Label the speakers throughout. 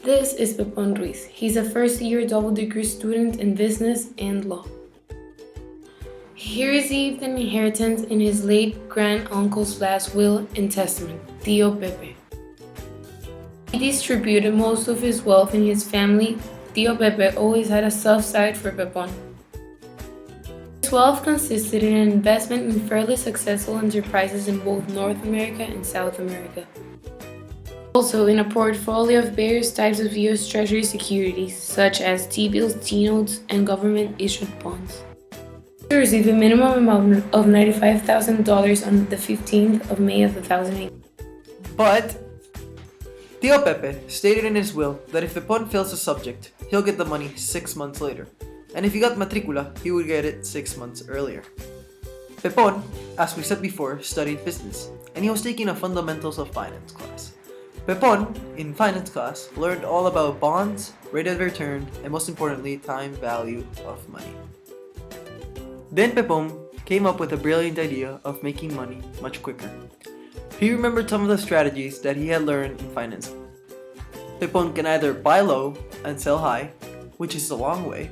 Speaker 1: This is Pepon Ruiz. He's a first-year double-degree student in business and law. He received an inheritance in his late grand-uncle's last will and testament, Tío Pepe. He distributed most of his wealth in his family. Tío Pepe always had a soft side for Pepon. His wealth consisted in an investment in fairly successful enterprises in both North America and South America. Also in a portfolio of various types of U.S. Treasury securities, such as T-bills, T-notes, and government-issued bonds. He received a minimum amount of $95,000 on the 15th of May of 2008.
Speaker 2: But Tío Pepe stated in his will that if Pepon fails a subject, he'll get the money 6 months later, and if he got matricula, he would get it 6 months earlier. Pepon, as we said before, studied business, and he was taking a fundamentals of finance class. Pepon, in finance class, learned all about bonds, rate of return, and most importantly, time value of money. Then Pepon came up with a brilliant idea of making money much quicker. He remembered some of the strategies that he had learned in finance. Pepon can either buy low and sell high, which is the long way,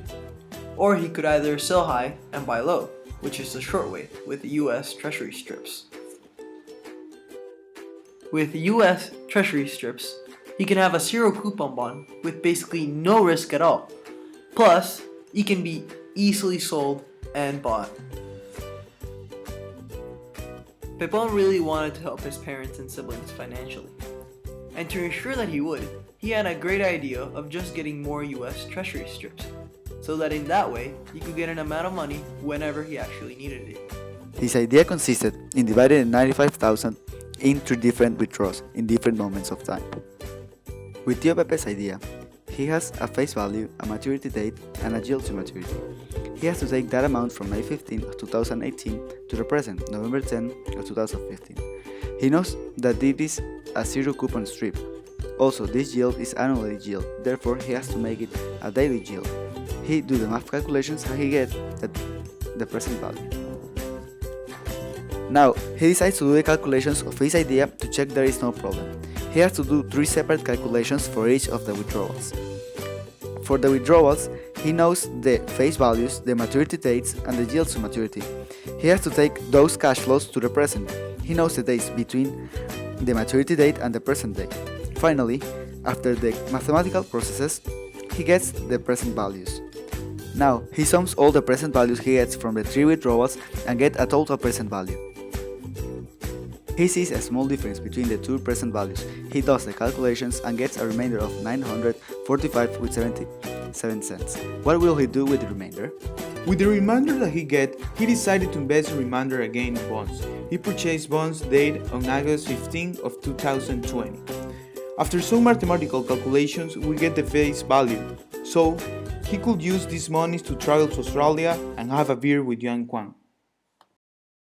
Speaker 2: or he could either sell high and buy low, which is the short way, with US Treasury strips. With US Treasury strips, he can have a zero coupon bond with basically no risk at all. Plus, it can be easily sold and bought. Pepon really wanted to help his parents and siblings financially. And to ensure that he would, he had a great idea of just getting more US Treasury strips, so that in that way, he could get an amount of money whenever he actually needed it.
Speaker 3: His idea consisted in dividing the $95,000 in 3 different withdrawals in different moments of time. With Tío Pepe's idea, he has a face value, a maturity date, and a yield to maturity. He has to take that amount from May 15 of 2018 to the present, November 10 of 2015. He knows that it is a zero coupon strip. Also, this yield is annually yield, therefore he has to make it a daily yield. He do the math calculations and he gets the present value. Now, he decides to do the calculations of his idea to check there is no problem. He has to do 3 separate calculations for each of the withdrawals. For the withdrawals, he knows the face values, the maturity dates, and the yields to maturity. He has to take those cash flows to the present. He knows the dates between the maturity date and the present date. Finally, after the mathematical processes, he gets the present values. Now, he sums all the present values he gets from the 3 withdrawals and gets a total present value. He sees a small difference between the 2 present values. He does the calculations and gets a remainder of $945.77. What will he do with the remainder?
Speaker 4: With the remainder that he get, he decided to invest the remainder again in bonds. He purchased bonds dated on August 15 of 2020. After some mathematical calculations, we get the face value. So, he could use these monies to travel to Australia and have a beer with Yuan Kwang.